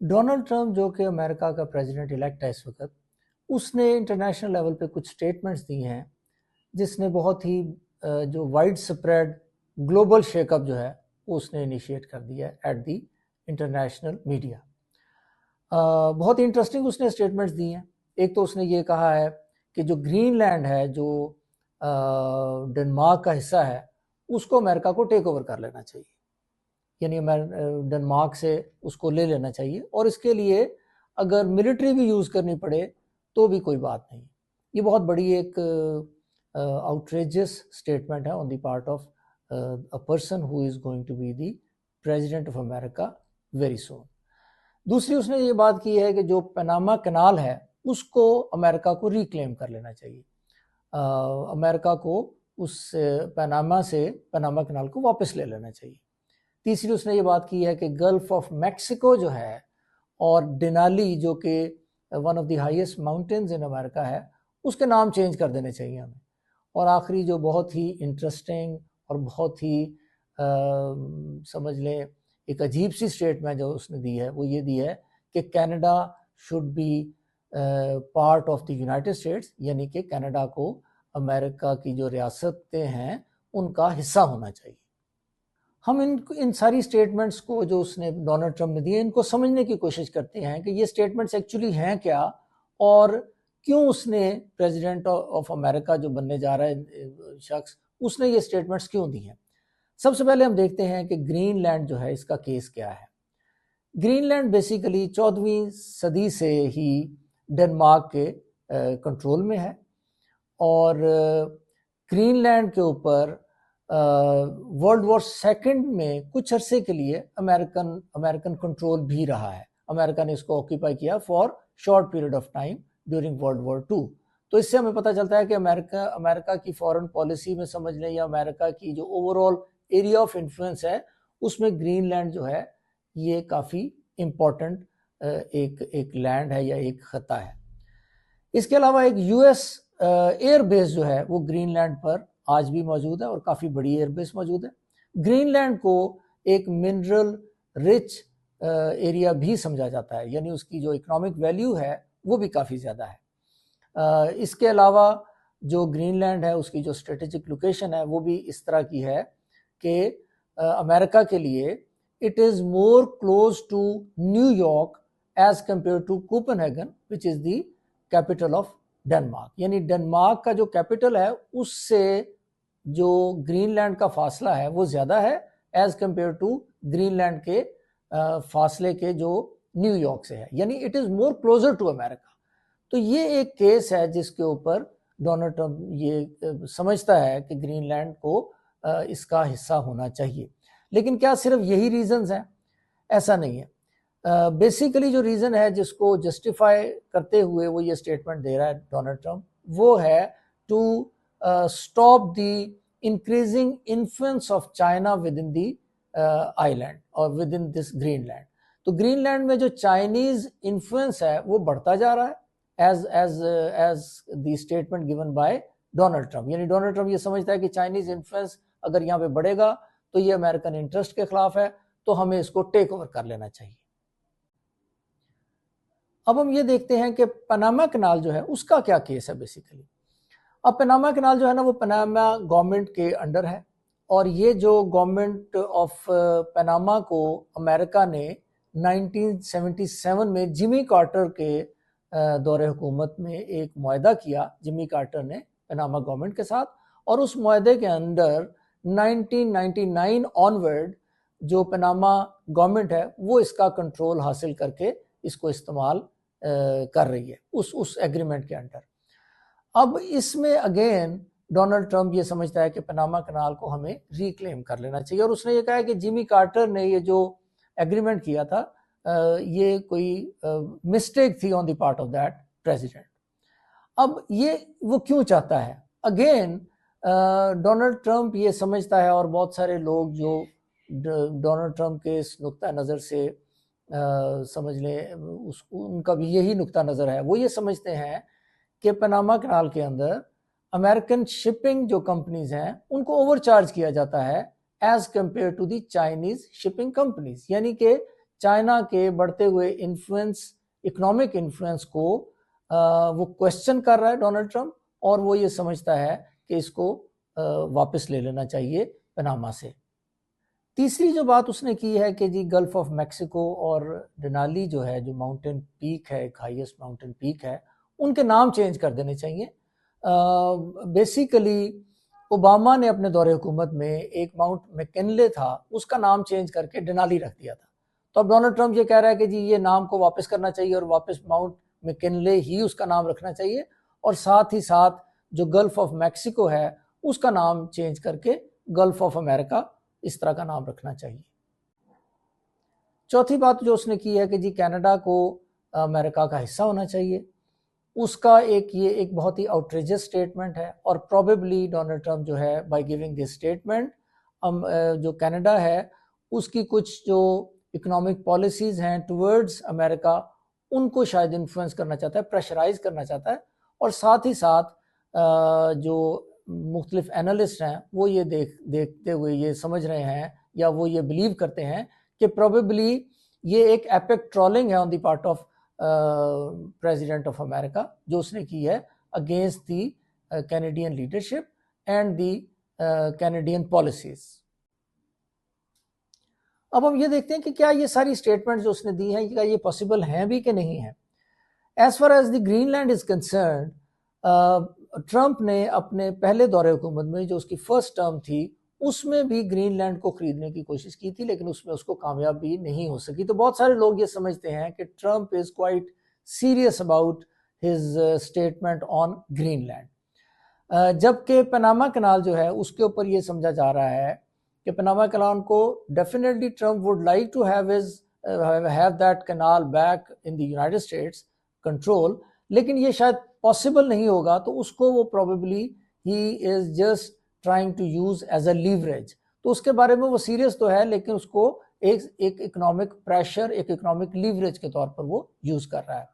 Donald Trump जो कि America का प्रेसिडेंट इलेक्ट है इस वक्त, उसने इंटरनेशनल लेवल पे कुछ स्टेटमेंट्स दी हैं जिसने बहुत ही जो वाइड स्प्रेड ग्लोबल शेकअप जो है वो उसने इनिशिएट कर दिया है एट दी इंटरनेशनल मीडिया। बहुत ही इंटरेस्टिंग उसने स्टेटमेंट्स दी हैं। एक तो उसने ये कहा है कि जो ग्रीनलैंड है, जो डेनमार्क का हिस्सा है, उसको अमेरिका को टेक ओवर कर लेना चाहिए, यानी डेनमार्क से उसको ले लेना चाहिए, और इसके लिए अगर मिलिट्री भी यूज़ करनी पड़े तो भी कोई बात नहीं। ये बहुत बड़ी एक आउटरेजियस स्टेटमेंट है on the part of a person who is going to be the president of America very soon. दूसरी उसने ये बात की है कि जो पनामा कनाल है उसको अमेरिका को रिक्लेम कर लेना चाहिए। अमेरिका को उस पनामा कनाल को वापस ले लेना चाहिए। तीसरी उसने ये बात की है कि गल्फ ऑफ मैक्सिको जो है और डेनाली जो कि one of the highest mountains in America है, उसके नाम चेंज कर देने चाहिए हमें। और आखिरी जो बहुत ही इंटरेस्टिंग और बहुत ही समझ लें एक अजीब सी स्टेटमेंट जो उसने दी है वो ये दी है कि Canada should be part of the United states, यानी कि कनाडा को अमेरिका की जो रियासतें हैं उनका हिस्सा होना चाहिए। हम इन सारी स्टेटमेंट्स को जो उसने डोनाल्ड ट्रंप ने दिए, इनको समझने की कोशिश करते हैं कि ये स्टेटमेंट्स एक्चुअली हैं क्या, और क्यों उसने प्रेसिडेंट ऑफ अमेरिका जो बनने जा रहा है शख्स, उसने ये स्टेटमेंट्स क्यों दी हैं। सबसे पहले हम देखते हैं कि ग्रीनलैंड जो है इसका केस क्या है। ग्रीनलैंड बेसिकली 14वीं सदी से ही डेनमार्क के कंट्रोल में है, और ग्रीनलैंड के ऊपर वर्ल्ड वॉर सेकंड में कुछ अरसे के लिए अमेरिकन कंट्रोल भी रहा है। अमेरिका ने इसको ऑक्यूपाई किया for short period of time during world war 2। तो इससे हमें पता चलता है कि अमेरिका की फॉरेन पॉलिसी में समझ लें, या अमेरिका की जो ओवरऑल एरिया ऑफ इन्फ्लुएंस है, उसमें ग्रीनलैंड जो है ये काफ़ी इम्पोर्टेंट एक लैंड है या एक खता है। इसके अलावा एक यूएस एयर बेस जो है वो ग्रीनलैंड पर आज भी मौजूद है, और काफ़ी बड़ी एयरबेस मौजूद है। ग्रीनलैंड को एक मिनरल रिच एरिया भी समझा जाता है, यानी उसकी जो इकोनॉमिक वैल्यू है वो भी काफ़ी ज़्यादा है। इसके अलावा जो ग्रीनलैंड है उसकी जो स्ट्रेटेजिक लोकेशन है वो भी इस तरह की है कि अमेरिका के लिए it is more close to New York as compare to Copenhagen which is the capital of Denmark. यानी डेनमार्क का जो कैपिटल है उससे जो ग्रीनलैंड का फासला है वो ज़्यादा है एज कंपेयर टू ग्रीनलैंड के फासले के जो न्यूयॉर्क से है, यानी it is more closer to America. तो ये एक केस है जिसके ऊपर डोनाल्ड ट्रंप ये समझता है कि ग्रीनलैंड को इसका हिस्सा होना चाहिए। लेकिन क्या सिर्फ यही रीजंस हैं? ऐसा नहीं है। बेसिकली जो रीज़न है जिसको जस्टिफाई करते हुए वो ये स्टेटमेंट दे रहा है डोनाल्ड ट्रंप, वो है to stop the increasing influence of China within the island और विद इन दिस ग्रीनलैंड। तो ग्रीनलैंड में जो चाइनीज इन्फ्लुएंस है वो बढ़ता जा रहा है as the statement given by Donald Trump. यानी डोनाल्ड ट्रंप ये समझता है कि चाइनीज इन्फ्लुएंस अगर यहाँ पे बढ़ेगा तो ये अमेरिकन इंटरेस्ट के खिलाफ है, तो हमें इसको टेक ओवर कर लेना चाहिए। अब हम ये देखते हैं कि पनामा कनाल जो है उसका क्या केस है बेसिकली। अब पनामा कनाल जो है ना वो पनामा गवर्नमेंट के अंडर है, और ये जो गवर्नमेंट ऑफ पनामा को अमेरिका ने 1977 में जिमी कार्टर के दौरे हुकूमत में एक मुआहदा किया, जिमी कार्टर ने पनामा गवर्नमेंट के साथ, और उस मुआहदे के अंदर 1999 ऑनवर्ड जो पनामा गवर्नमेंट है वो इसका कंट्रोल हासिल करके इसको इस्तेमाल कर रही है उस एग्रीमेंट के अंडर। अब इसमें अगेन डोनाल्ड ट्रंप ये समझता है कि पनामा कनाल को हमें रिक्लेम कर लेना चाहिए, और उसने ये कहा है कि जिमी कार्टर ने ये जो एग्रीमेंट किया था ये कोई मिस्टेक थी on the part of that president. अब ये वो क्यों चाहता है? अगेन डोनाल्ड ट्रंप ये समझता है, और बहुत सारे लोग जो डोनाल्ड ट्रंप के इस नुक्ता नज़र से समझ लें उनका भी यही नुक्ता नज़र है, वो ये समझते हैं कि पनामा कनाल के अंदर अमेरिकन शिपिंग जो कंपनीज हैं उनको ओवरचार्ज किया जाता है as compare to the Chinese shipping companies. यानी कि चाइना के बढ़ते हुए इन्फ्लुएंस, इकोनॉमिक इन्फ्लुएंस को वो क्वेश्चन कर रहा है डोनाल्ड ट्रंप, और वो ये समझता है कि इसको वापस ले लेना चाहिए पनामा से। तीसरी जो बात उसने की है कि जी गल्फ ऑफ मैक्सिको और डेनाली जो है, जो माउंटेन पीक है, एक हाईएस्ट माउंटेन पीक है, उनके नाम चेंज कर देने चाहिए। बेसिकली ओबामा ने अपने दौरे हुकूमत में एक माउंट मैकिनले था, उसका नाम चेंज करके डेनाली रख दिया था। तो अब डोनाल्ड ट्रंप ये कह रहा है कि जी ये नाम को वापस करना चाहिए और वापस माउंट मैकिनले ही उसका नाम रखना चाहिए, और साथ ही साथ जो गल्फ ऑफ मैक्सिको है उसका नाम चेंज करके गल्फ ऑफ अमेरिका इस तरह का नाम रखना चाहिए। चौथी बात जो उसने की है कि जी कनाडा को अमेरिका का हिस्सा होना चाहिए। उसका एक बहुत ही आउटरेजियस स्टेटमेंट है, और प्रोबेबली डोनाल्ड ट्रंप जो है बाय गिविंग दिस स्टेटमेंट जो कनाडा है उसकी कुछ जो इकोनॉमिक पॉलिसीज हैं टुवर्ड्स अमेरिका, उनको शायद इन्फ्लुएंस करना चाहता है, प्रेशराइज करना चाहता है। और साथ ही साथ जो मुख्तलिफ एनालिस्ट हैं वो ये देखते हुए ये समझ रहे हैं, या वो ये बिलीव करते हैं कि प्रोबेबली ये एक एपिक ट्रोलिंग है on the part of president of America जो उसने की है against the Canadian leadership and the Canadian policies. अब हम ये देखते हैं कि क्या ये सारी स्टेटमेंट जो उसने दी हैं क्या ये पॉसिबल हैं भी कि नहीं है। As far as the Greenland is concern, Trump ने अपने पहले दौरे हुकूमत में जो उसकी फर्स्ट टर्म थी उसमें भी ग्रीनलैंड को खरीदने की कोशिश की थी, लेकिन उसमें उसको कामयाबी नहीं हो सकी। तो बहुत सारे लोग ये समझते हैं कि Trump is quite serious about his statement on Greenland, जबकि पनामा कनाल जो है उसके ऊपर ये समझा जा रहा है कि पनामा कनाल को definitely Trump would like to have that canal back in the United States control, लेकिन ये शायद पॉसिबल नहीं होगा। तो उसको वो probably he is just trying to use as a leverage. तो उसके बारे में वो सीरियस तो है, लेकिन उसको एक इकोनॉमिक प्रेशर, एक इकोनॉमिक लीवरेज के तौर पर वो यूज कर रहा है।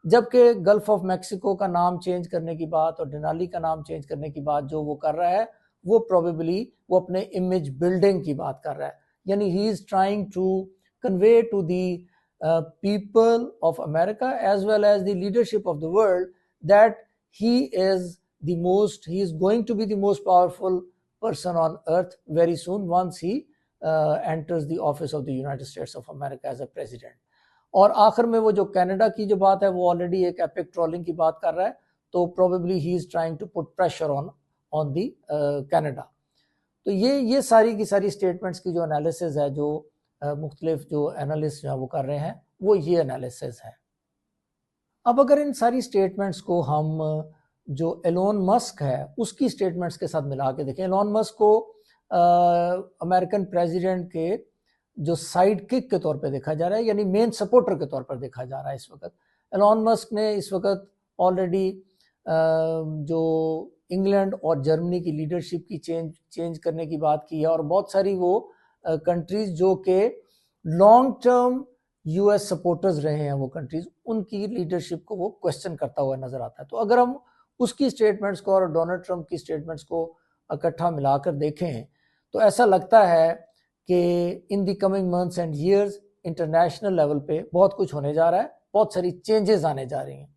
जबकि गल्फ ऑफ मैक्सिको का नाम चेंज करने की बात और डेनाली का नाम चेंज करने की बात जो वो कर रहा है वो प्रोबेबली वो अपने इमेज बिल्डिंग की बात कर रहा है, यानी he is trying to convey to the people of America as well as the leadership of the world that he is going to be the most powerful person on earth very soon once he enters the office of the United States of America as a president. और आखिर में वो जो Canada की जो बात है वो ऑलरेडी एक एपिक ट्रोलिंग की बात कर रहा है, तो probably he is trying to put pressure on the Canada. तो ये सारी की सारी स्टेटमेंट्स की जो एनालिसिस है, जो मुख्तलिफ जो एनालिस्ट जो वो कर रहे हैं, वो ये एनालिसिस है। अब अगर इन सारी स्टेटमेंट्स को हम जो एलोन मस्क है उसकी स्टेटमेंट्स के साथ मिला के देखें, एलोन मस्क को अमेरिकन प्रेसिडेंट के जो साइड किक के तौर पे देखा जा रहा है, यानी मेन सपोर्टर के तौर पर देखा जा रहा है इस वक्त। एलोन मस्क ने इस वक्त ऑलरेडी जो इंग्लैंड और जर्मनी की लीडरशिप की चेंज करने की बात की है, और बहुत सारी वो कंट्रीज जो कि लॉन्ग टर्म यूएस सपोर्टर्स रहे हैं, वो कंट्रीज उनकी लीडरशिप को वो क्वेश्चन करता हुआ नजर आता है। तो अगर हम उसकी स्टेटमेंट्स को और डोनाल्ड ट्रंप की स्टेटमेंट्स को इकट्ठा मिलाकर देखें तो ऐसा लगता है कि in the coming months and years international level पे बहुत कुछ होने जा रहा है, बहुत सारी चेंजेस आने जा रही हैं,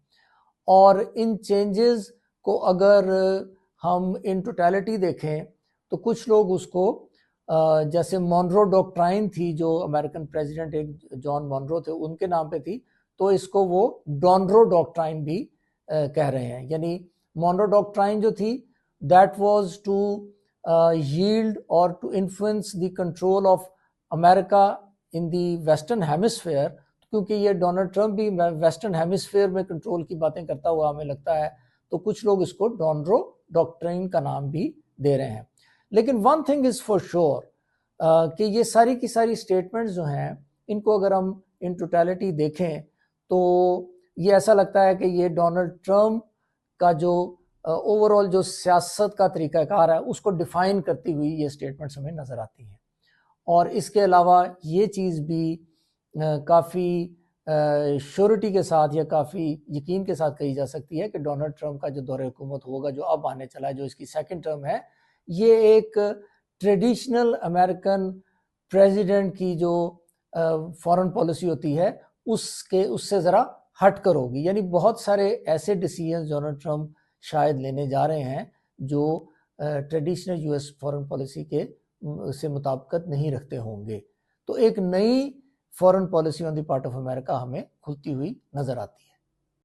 और इन चेंजेस को अगर हम इन टोटलिटी देखें तो कुछ लोग उसको जैसे मॉनरो डॉक्ट्राइन थी, जो अमेरिकन प्रेसिडेंट एक जॉन मॉनरो थे उनके नाम पे थी, तो इसको वो डॉनरो डॉक्ट्राइन भी कह रहे हैं। यानी मॉनरो डॉक्ट्राइन जो थी दैट वाज टू यील्ड और to influence the control of America in the western hemisphere, क्योंकि ये डोनाल्ड ट्रंप भी वेस्टर्न हेमिस्फेयर में कंट्रोल की बातें करता हुआ हमें लगता है, तो कुछ लोग इसको डॉनरो डॉक्ट्राइन का नाम भी दे रहे हैं। लेकिन one thing is for sure कि ये सारी की सारी स्टेटमेंट्स जो हैं इनको अगर हम इन टोटलिटी देखें तो ये ऐसा लगता है कि ये डोनाल्ड ट्रंप का जो ओवरऑल जो सियासत का तरीकाकार है उसको डिफाइन करती हुई ये स्टेटमेंट्स हमें नज़र आती हैं। और इसके अलावा ये चीज़ भी काफ़ी श्योरिटी के साथ या काफ़ी यकीन के साथ कही जा सकती है कि डोनाल्ड ट्रंप का जो दौरे हुकूमत होगा जो अब आने चला है, जो इसकी सेकंड टर्म है, ये एक ट्रेडिशनल अमेरिकन प्रेसिडेंट की जो फॉरेन पॉलिसी होती है उससे ज़रा हट कर होगी। यानी बहुत सारे ऐसे डिसीजन डोनाल्ड ट्रंप शायद लेने जा रहे हैं जो ट्रेडिशनल यूएस फॉरेन पॉलिसी के से मुताबिकत नहीं रखते होंगे। तो एक नई foreign policy on the part of America हमें खुलती हुई नजर आती है।